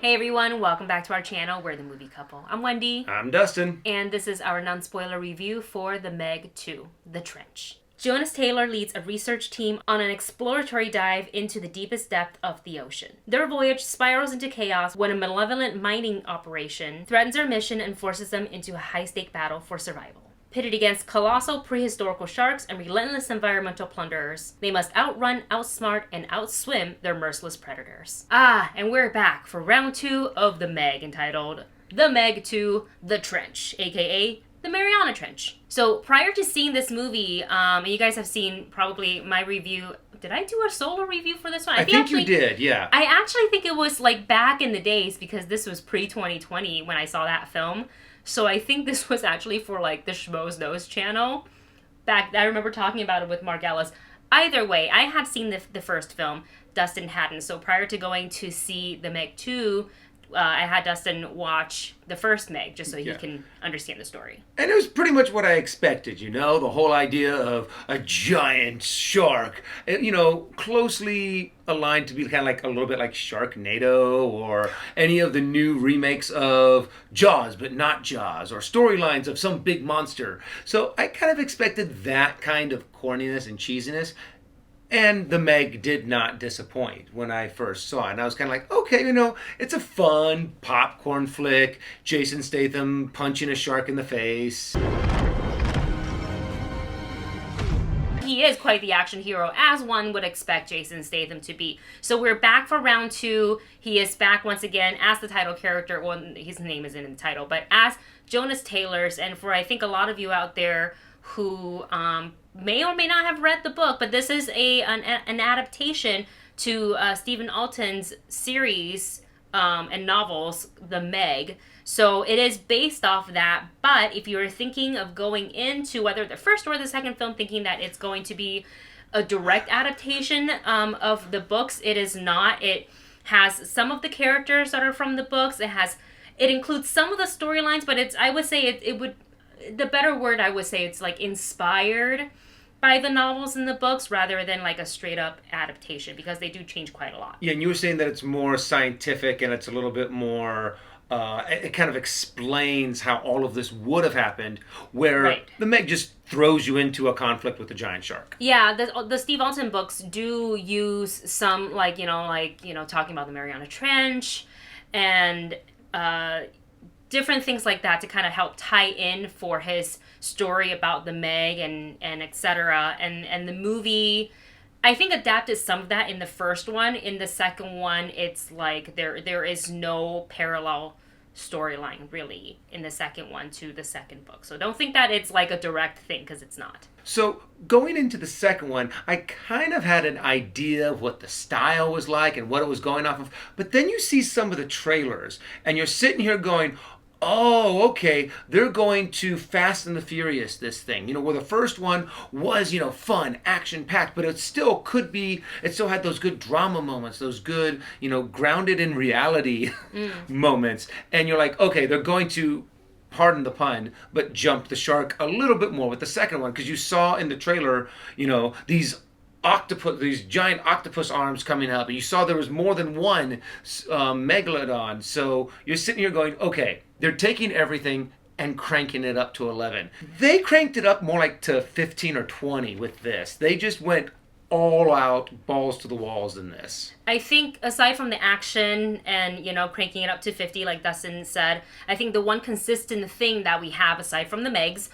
Hey everyone, welcome back to our channel, We're the Movie Couple. I'm Wendy. I'm Dustin. And this is our non-spoiler review for The Meg 2, The Trench. Jonas Taylor leads a research team on an exploratory dive into the deepest depth of the ocean. Their voyage spirals into chaos when a malevolent mining operation threatens their mission and forces them into a high-stake battle for survival. Pitted against colossal prehistorical sharks and relentless environmental plunderers, they must outrun, outsmart, and outswim their merciless predators. And we're back for round 2 of The Meg, entitled The Meg 2, The Trench, aka the Mariana Trench. So prior to seeing this movie, and you guys have seen probably my review. Did I do a solo review for this one? I think you did, yeah. I actually think it was like back in the days because this was pre-2020 when I saw that film. So I think this was actually for like the Schmoes Knows channel. I remember talking about it with Mark Ellis. Either way, I had seen the first film. Dustin hadn't. So prior to going to see The Meg 2, I had Dustin watch the first Meg just so he can understand the story. And it was pretty much what I expected, you know, the whole idea of a giant shark, you know, closely aligned to be kind of like a little bit like Sharknado or any of the new remakes of Jaws, but not Jaws, or storylines of some big monster. So I kind of expected that kind of corniness and cheesiness. And The Meg did not disappoint when I first saw it. And I was kind of like, okay, you know, it's a fun popcorn flick. Jason Statham punching a shark in the face. He is quite the action hero, as one would expect Jason Statham to be. So we're back for round 2. He is back once again as the title character. Well, his name isn't in the title, but as Jonas Taylor's. And for, I think, a lot of you out there who may or may not have read the book, but this is an adaptation to Stephen Alton's series and novels, The Meg. So it is based off that, but if you're thinking of going into whether the first or the second film thinking that it's going to be a direct adaptation of the books, it is not. It has some of the characters that are from the books. It includes some of the storylines, but I would say it would, the better word I would say, it's like inspired by the novels and the books rather than like a straight up adaptation, because they do change quite a lot. Yeah, and you were saying that it's more scientific and it's a little bit more, it kind of explains how all of this would have happened, where The Meg just throws you into a conflict with a giant shark. Yeah, the Steve Alton books do use some talking about the Mariana Trench and different things like that to kind of help tie in for his story about the Meg and etc. And the movie, I think, adapted some of that in the first one. In the second one, it's like there is no parallel storyline really in the second one to the second book. So don't think that it's like a direct thing, because it's not. So going into the second one, I kind of had an idea of what the style was like and what it was going off of. But then you see some of the trailers and you're sitting here going, oh, okay, they're going to Fast and the Furious this thing. You know, where the first one was, you know, fun, action-packed, but it still had those good drama moments, those good, you know, grounded in reality moments. And you're like, okay, they're going to, pardon the pun, but jump the shark a little bit more with the second one. Because you saw in the trailer, you know, these giant octopus arms coming up, and you saw there was more than one megalodon. So you're sitting here going, okay, they're taking everything and cranking it up to 11. They cranked it up more like to 15 or 20 with this. They just went all out, balls to the walls in this. I think aside from the action and, you know, cranking it up to 50, like Dustin said, I think the one consistent thing that we have aside from the Megs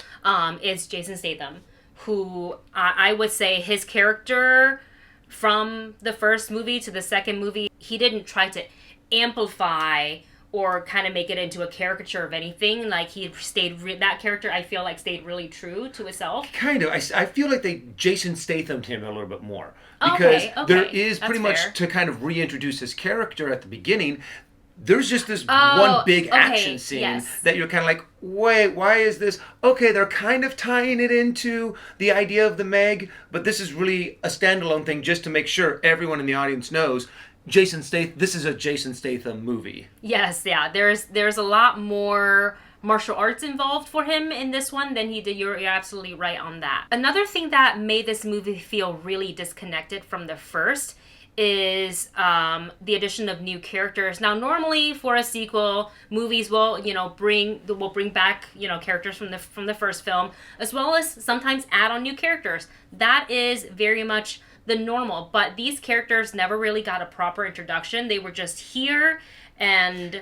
is Jason Statham, who I would say his character from the first movie to the second movie, he didn't try to amplify or kind of make it into a caricature of anything. Like, he stayed, that character, I feel like, stayed really true to itself. Kind of. I feel like they Jason Statham'd him a little bit more. Because there is pretty much, to kind of reintroduce his character at the beginning, there's just this one big action scene that you're kind of like, wait, why is this? Okay, they're kind of tying it into the idea of the Meg, but this is really a standalone thing just to make sure everyone in the audience knows this is a Jason Statham movie. Yes, yeah. There's a lot more martial arts involved for him in this one than he did. You're absolutely right on that. Another thing that made this movie feel really disconnected from the first is the addition of new characters. Now, normally for a sequel, movies will bring back characters from the first film, as well as sometimes add on new characters. That is very much the normal. But these characters never really got a proper introduction. They were just here and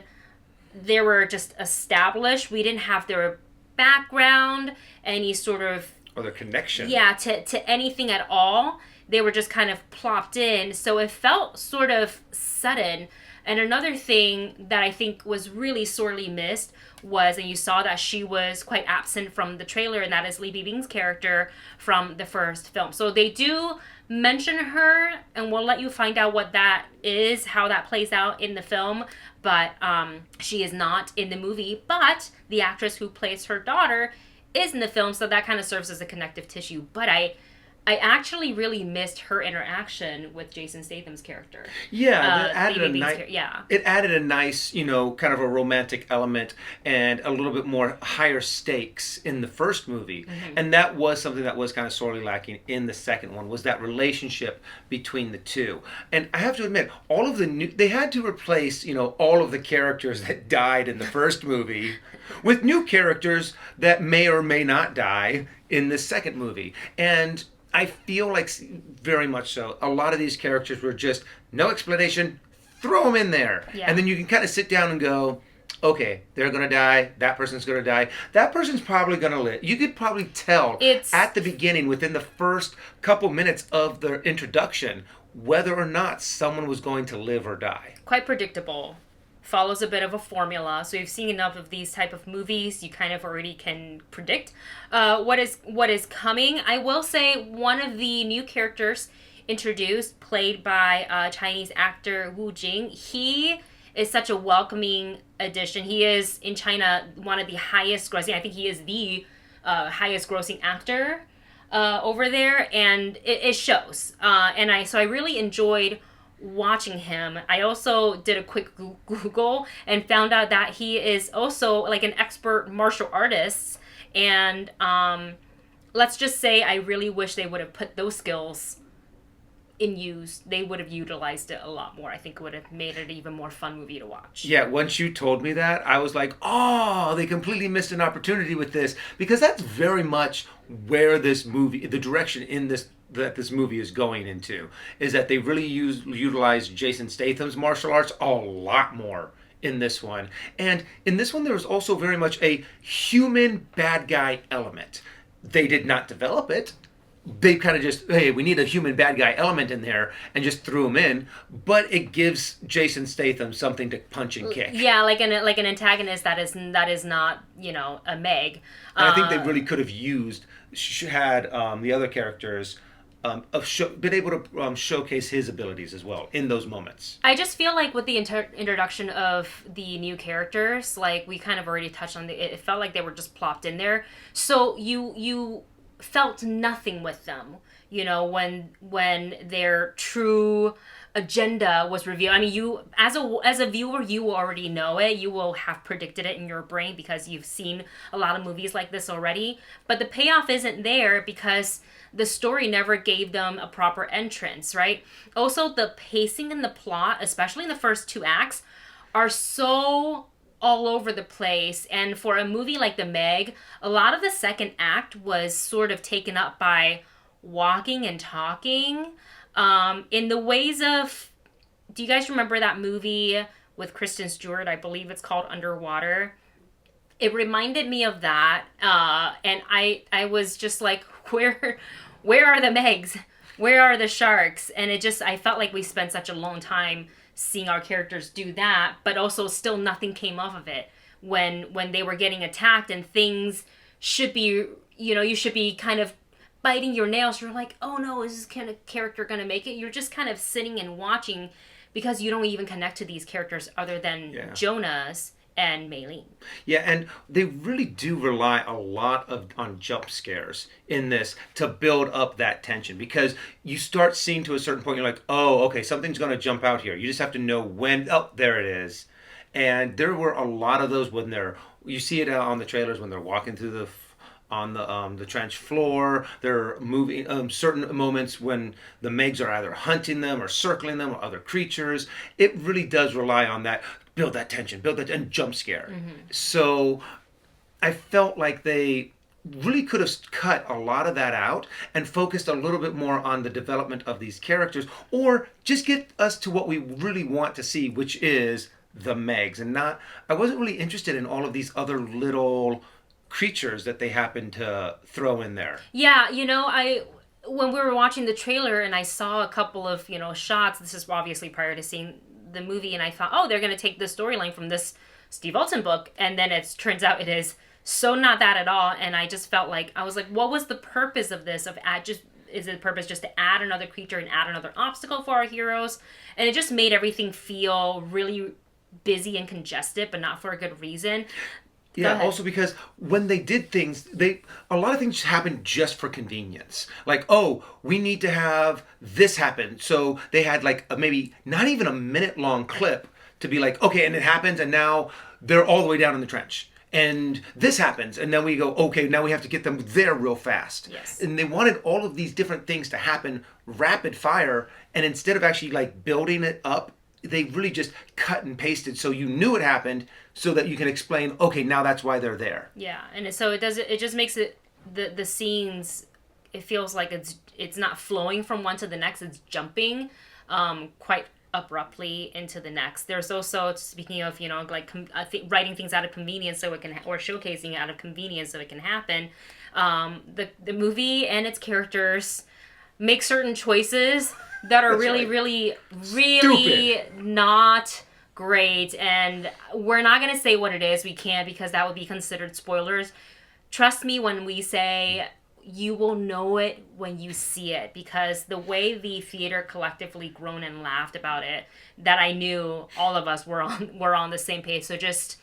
they were just established. We didn't have their background, any sort of or their connection. Yeah, to anything at all. They were just kind of plopped in, so it felt sort of sudden. And another thing that I think was really sorely missed was, and you saw that she was quite absent from the trailer, and that is Li Bibing's character from the first film. So they do mention her, and we'll let you find out what that is, how that plays out in the film. But she is not in the movie, but the actress who plays her daughter is in the film, so that kind of serves as a connective tissue. But I actually really missed her interaction with Jason Statham's character. Yeah, it added a nice, kind of a romantic element and a little bit more higher stakes in the first movie. Mm-hmm. And that was something that was kind of sorely lacking in the second one, was that relationship between the two. And I have to admit, they had to replace, all of the characters that died in the first movie with new characters that may or may not die in the second movie. And I feel like, very much so, a lot of these characters were just no explanation, throw them in there. Yeah. And then you can kind of sit down and go, okay, they're going to die, that person's going to die, that person's probably going to live. You could probably tell at the beginning, within the first couple minutes of the introduction, whether or not someone was going to live or die. Quite predictable. Follows a bit of a formula, so you've seen enough of these type of movies, you kind of already can predict what is coming. I will say one of the new characters introduced, played by Chinese actor Wu Jing, he is such a welcoming addition. He is in China one of the highest grossing, I think he is the highest grossing actor over there, and it shows. So I really enjoyed watching him. I also did a quick Google and found out that he is also like an expert martial artist, and let's just say I really wish they would have put those skills in use. They would have utilized it a lot more. I think it would have made it an even more fun movie to watch. Yeah, once you told me that, I was like, oh, they completely missed an opportunity with this, because that's very much where this movie, the direction in this that this movie is going into, is that they really utilize Jason Statham's martial arts a lot more in this one. And in this one, there was also very much a human bad guy element. They did not develop it. They kind of just, hey, we need a human bad guy element in there, and just threw him in. But it gives Jason Statham something to punch and kick. Yeah, like an antagonist that is not a Meg. And I think they really could have had the other characters been able to showcase his abilities as well in those moments. I just feel like with the introduction of the new characters, like we kind of already touched on, it felt like they were just plopped in there. So you felt nothing with them, when their true agenda was revealed. I mean, you as a viewer, you will already know it. You will have predicted it in your brain because you've seen a lot of movies like this already. But the payoff isn't there because the story never gave them a proper entrance, right? Also, the pacing and the plot, especially in the first two acts, are so all over the place. And for a movie like The Meg, a lot of the second act was sort of taken up by walking and talking in the ways of, do you guys remember that movie with Kristen Stewart? I believe it's called Underwater. It reminded me of that, and I was just like, where are the Megs? Where are the sharks? And I felt like we spent such a long time seeing our characters do that, but also still nothing came off of it when they were getting attacked, and things should be, you should be kind of biting your nails. You're like, oh no, is this kind of character gonna make it? You're just kind of sitting and watching because you don't even connect to these characters other than Jonas and Maylene. Yeah, and they really do rely a lot on jump scares in this to build up that tension, because you start seeing to a certain point, you're like, oh, okay, something's going to jump out here. You just have to know when. Oh, there it is. And there were a lot of those when you see it on the trailers when they're walking through on the trench floor. They're moving certain moments when the Megs are either hunting them or circling them or other creatures. It really does rely on that, build that tension, build that, and jump scare. So I felt like they really could have cut a lot of that out and focused a little bit more on the development of these characters, or just get us to what we really want to see, which is the Megs. And not, I wasn't really interested in all of these other little creatures that they happened to throw in there. Yeah, when we were watching the trailer and I saw a couple of, shots, this is obviously prior to seeing the movie, and I thought, oh, they're going to take this storyline from this Steve Alton book, and then it turns out it is so not that at all. And I just felt like, I was like, what was the purpose of this? Is the purpose just to add another creature and add another obstacle for our heroes? And it just made everything feel really busy and congested, but not for a good reason. Yeah, also because when they did things, a lot of things happened just for convenience. Like, oh, we need to have this happen. So they had like maybe not even a minute-long clip to be like, okay, and it happens, and now they're all the way down in the trench. And this happens, and then we go, okay, now we have to get them there real fast. Yes. And they wanted all of these different things to happen rapid fire, and instead of actually like building it up, they really just cut and pasted so you knew it happened, so that you can explain, okay, now that's why they're there. Yeah, and so it just makes it, the scenes, it feels like it's not flowing from one to the next, it's jumping quite abruptly into the next. There's also, speaking of, writing things out of convenience so it can, or showcasing it out of convenience so it can happen. The movie and its characters make certain choices that are really, really, really not great. And we're not going to say what it is. We can't, because that would be considered spoilers. Trust me when we say you will know it when you see it, because the way the theater collectively groaned and laughed about it, that I knew all of us were on the same page. So just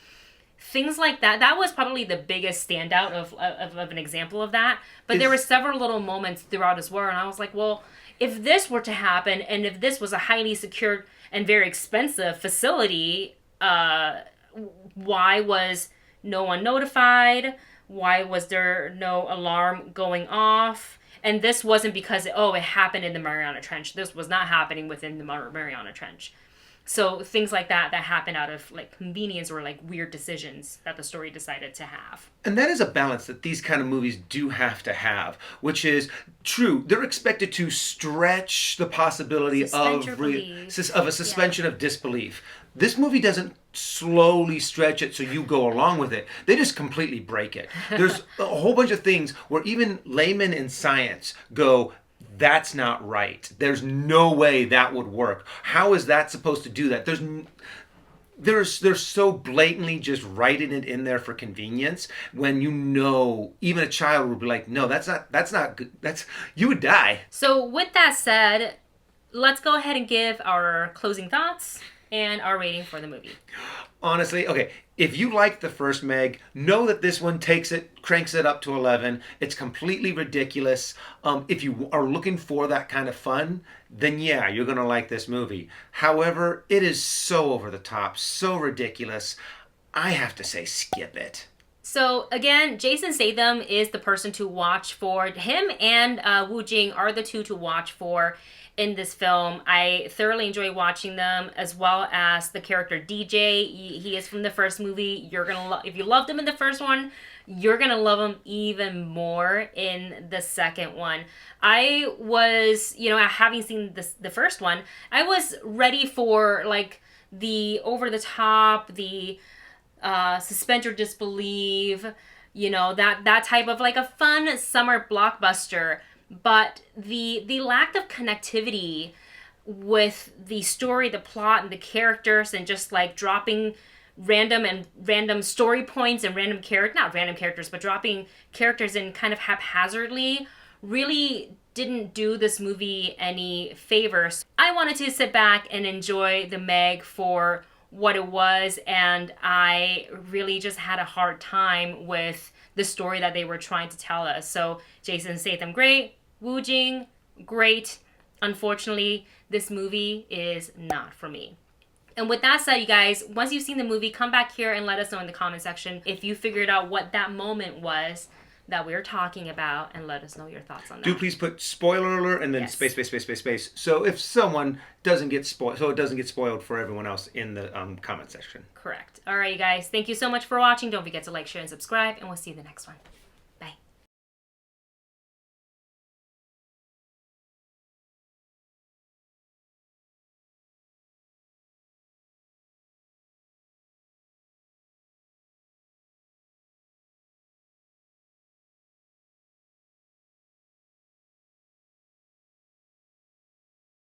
things like that was probably the biggest standout of an example of that. But there were several little moments throughout as well, and I was like, well, if this were to happen, and if this was a highly secured and very expensive facility, why was no one notified? Why was there no alarm going off? And this wasn't because, it happened in the Mariana Trench. This was not happening within the Mariana Trench. So things like that happen out of like convenience or like weird decisions that the story decided to have. And that is a balance that these kind of movies do have to have, which is true. They're expected to stretch the possibility of a suspension of disbelief. This movie doesn't slowly stretch it so you go along with it. They just completely break it. There's a whole bunch of things where even laymen in science go, that's not right. There's no way that would work. How is that supposed to do that? They're so blatantly just writing it in there for convenience, when even a child would be like, no, that's not good. You would die. So with that said, let's go ahead and give our closing thoughts and our rating for the movie. Honestly, okay, if you like the first Meg, know that this one cranks it up to 11. It's completely ridiculous. If you are looking for that kind of fun, then yeah, you're going to like this movie. However, it is so over the top, so ridiculous. I have to say, skip it. So again, Jason Statham is the person to watch for. Him and Wu Jing are the two to watch for in this film. I thoroughly enjoy watching them, as well as the character DJ. He is from the first movie. You're gonna if you loved him in the first one, you're gonna love him even more in the second one. I was, having seen the first one, I was ready for like the over the top, the suspend your disbelief, that type of like a fun summer blockbuster. But the lack of connectivity with the story, the plot, and the characters, and just like dropping random story points and not random characters, but dropping characters in kind of haphazardly, really didn't do this movie any favors. I wanted to sit back and enjoy the Meg for what it was, and I really just had a hard time with the story that they were trying to tell us. So Jason Statham, great. Wu Jing, great. Unfortunately, this movie is not for me. And with that said, you guys, once you've seen the movie, come back here and let us know in the comment section if you figured out what that moment was that we're talking about, and let us know your thoughts on that. Do please put spoiler alert and then Yes. space. So if someone doesn't get spoiled, so it doesn't get spoiled for everyone else in the comment section. Correct. All right, you guys. Thank you so much for watching. Don't forget to like, share, and subscribe, and we'll see you in the next one.